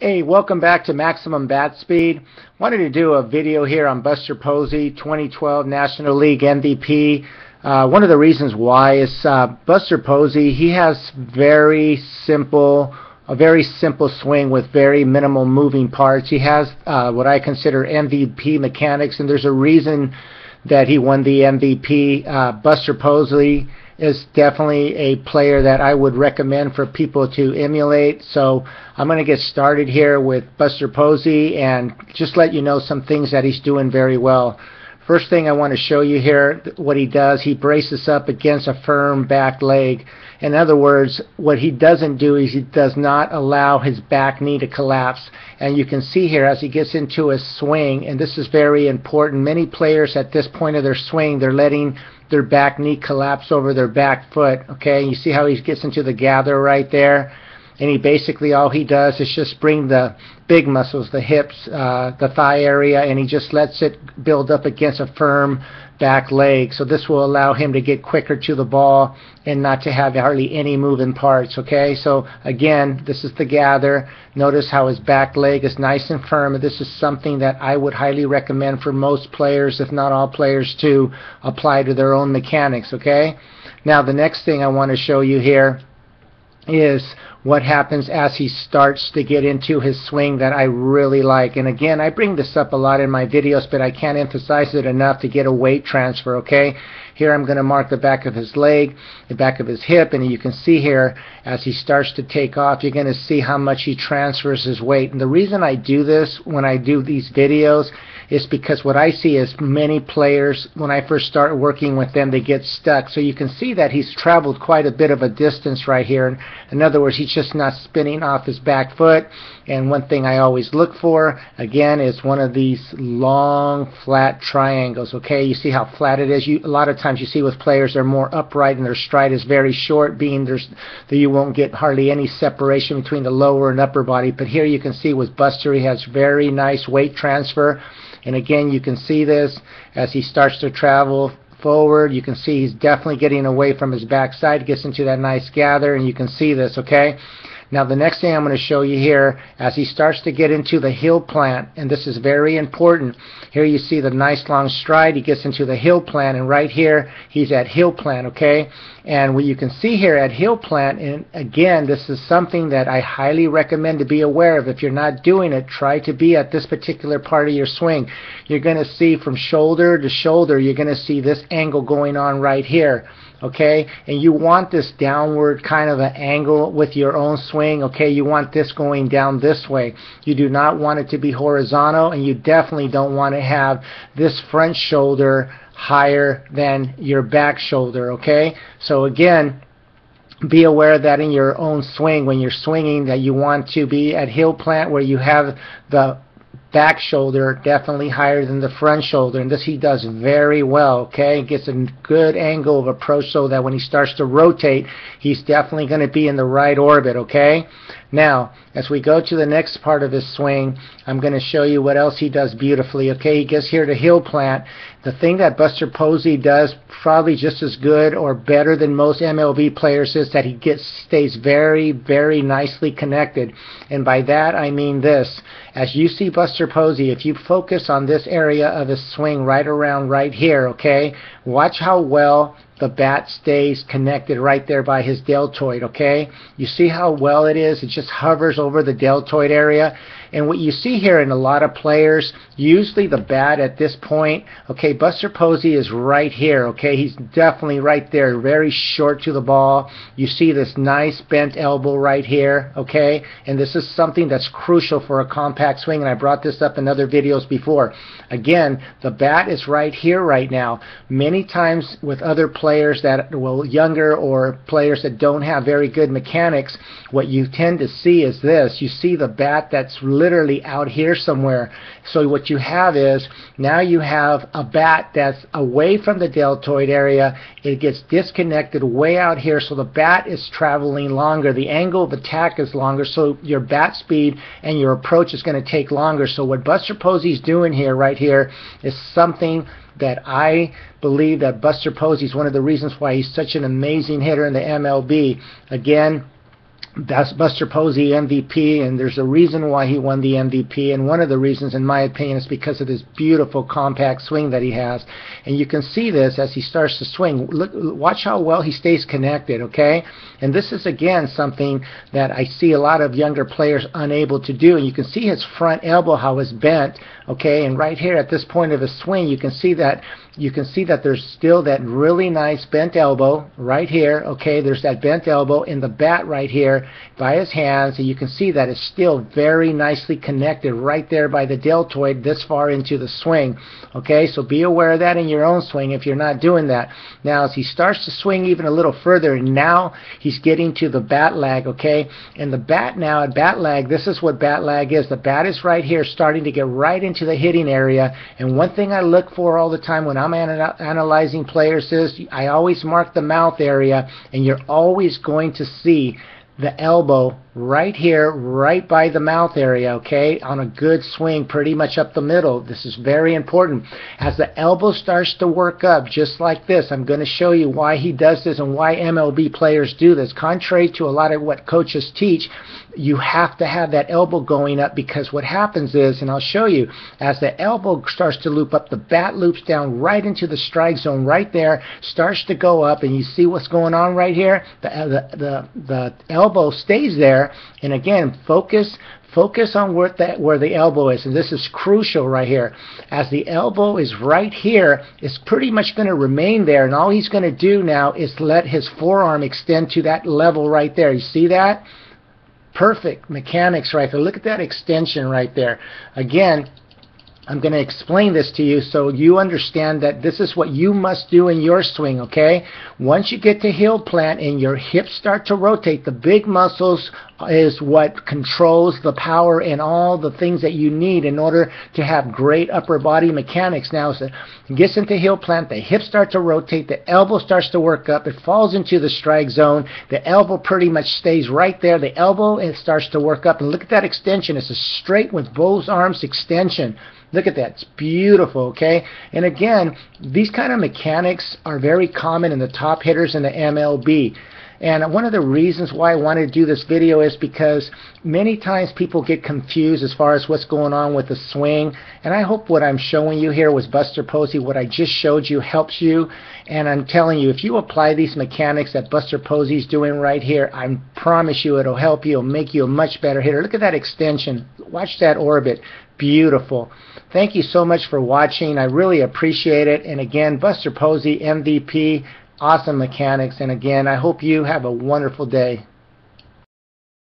Hey, welcome back to Maximum Bat Speed. Wanted to do a video here on Buster Posey, 2012 National League MVP. One of the reasons why is Buster Posey, he has a very simple swing with very minimal moving parts. He has what I consider MVP mechanics, and there's a reason that he won the MVP. Buster Posey is definitely a player that I would recommend for people to emulate. So I'm going to get started here with Buster Posey and just let you know some things that he's doing very well. First thing I want to show you here, what he does, he braces up against a firm back leg. In other words, what he doesn't do is he does not allow his back knee to collapse. And you can see here as he gets into his swing, and this is very important, many players at this point of their swing, they're letting their back knee collapse over their back foot. Okay, you see how he gets into the gather right there? And he basically, all he does is just bring the big muscles, the hips, the thigh area, and he just lets it build up against a firm back leg. So this will allow him to get quicker to the ball and not to have hardly any moving parts. Okay, so again, this is the gather. Notice how his back leg is nice and firm. And this is something that I would highly recommend for most players, if not all players, to apply to their own mechanics. Okay, now the next thing I want to show you here is what happens as he starts to get into his swing that I really like. And again, I bring this up a lot in my videos, but I can't emphasize it enough to get a weight transfer. Okay, here I'm going to mark the back of his leg, the back of his hip, and you can see here as he starts to take off, you're going to see how much he transfers his weight. And the reason I do this when I do these videos is because what I see is many players, when I first start working with them, they get stuck. So you can see that he's traveled quite a bit of a distance right here. In other words, he's just not spinning off his back foot. And one thing I always look for, again, is one of these long, flat triangles. Okay, you see how flat it is? A lot of times you see with players, they're more upright and their stride is very short, being you won't get hardly any separation between the lower and upper body. But here you can see with Buster, he has very nice weight transfer. And again, you can see this as he starts to travel forward. You can see he's definitely getting away from his backside, gets into that nice gather, and you can see this, okay? Now the next thing I'm going to show you here, as he starts to get into the heel plant, and this is very important. Here you see the nice long stride, he gets into the heel plant, and right here he's at heel plant, okay? And what you can see here at heel plant, and again, this is something that I highly recommend to be aware of. If you're not doing it, try to be at this particular part of your swing. You're going to see from shoulder to shoulder, you're going to see this angle going on right here. Okay, and you want this downward kind of an angle with your own swing. Okay, you want this going down this way. You do not want it to be horizontal, and you definitely don't want to have this front shoulder higher than your back shoulder. Okay, so again, be aware that in your own swing, when you're swinging, that you want to be at heel plant where you have the back shoulder definitely higher than the front shoulder, and this he does very well. Okay, gets a good angle of approach so that when he starts to rotate, he's definitely going to be in the right orbit. Okay, now as we go to the next part of his swing, I'm going to show you what else he does beautifully. Okay, he gets here to heel plant. The thing that Buster Posey does probably just as good or better than most MLB players is that he stays very, very nicely connected. And by that I mean this. As you see Buster Posey, if you focus on this area of his swing right around right here, okay, watch how well the bat stays connected right there by his deltoid, okay? You see how well it is? It just hovers over the deltoid area. And what you see here in a lot of players, usually the bat at this point, okay, Buster Posey is right here, okay? He's definitely right there, very short to the ball. You see this nice bent elbow right here, okay? And this is something that's crucial for a compact swing, and I brought this up in other videos before. Again, the bat is right here right now. Many times with other players that, well, younger or players that don't have very good mechanics, what you tend to see is this. You see the bat that's literally out here somewhere. So what you have is, now you have a bat that's away from the deltoid area. It gets disconnected way out here, so the bat is traveling longer. The angle of attack is longer, so your bat speed and your approach is going to take longer. So what Buster Posey's doing here, right here, is something that I believe that Buster Posey is one of the reasons why he's such an amazing hitter in the MLB. Again, That's Buster Posey MVP, and there's a reason why he won the MVP, and one of the reasons, in my opinion, is because of this beautiful compact swing that he has. And you can see this as he starts to swing. Look, watch how well he stays connected, okay? And this is, again, something that I see a lot of younger players unable to do. And you can see his front elbow, how it's bent, okay? And right here at this point of his swing, you can see that there's still that really nice bent elbow right here, okay? There's that bent elbow in the bat right here by his hands, and you can see that it's still very nicely connected right there by the deltoid this far into the swing, okay? So be aware of that in your own swing if you're not doing that. Now, as he starts to swing even a little further, now he's getting to the bat lag, okay? And the bat now, at bat lag, this is what bat lag is. The bat is right here starting to get right into the hitting area, and one thing I look for all the time when I'm analyzing players is I always mark the mouth area, and you're always going to see the elbow right here, right by the mouth area, okay, on a good swing, pretty much up the middle. This is very important. As the elbow starts to work up, just like this, I'm going to show you why he does this and why MLB players do this. Contrary to a lot of what coaches teach, you have to have that elbow going up, because what happens is, and I'll show you, as the elbow starts to loop up, the bat loops down right into the strike zone right there, starts to go up, and you see what's going on right here? The elbow stays there, and again, focus on where the elbow is, and this is crucial right here. As the elbow is right here, it's pretty much going to remain there, and all he's going to do now is let his forearm extend to that level right there. You see that? Perfect mechanics right there. Look at that extension right there. Again, I'm going to explain this to you so you understand that this is what you must do in your swing, okay? Once you get to heel plant and your hips start to rotate, the big muscles is what controls the power and all the things that you need in order to have great upper body mechanics. Now, as it gets into heel plant, the hips start to rotate, the elbow starts to work up, it falls into the strike zone, the elbow pretty much stays right there, the elbow, it starts to work up, and look at that extension. It's a straight with both arms extension. Look at that. It's beautiful, okay? And again, these kind of mechanics are very common in the top hitters in the MLB. And one of the reasons why I wanted to do this video is because many times people get confused as far as what's going on with the swing. And I hope what I'm showing you here with Buster Posey, what I just showed you, helps you. And I'm telling you, if you apply these mechanics that Buster Posey's doing right here, I promise you it'll help you. It'll make you a much better hitter. Look at that extension. Watch that orbit. Beautiful. Thank you so much for watching. I really appreciate it. And again, Buster Posey, MVP, awesome mechanics. And again, I hope you have a wonderful day.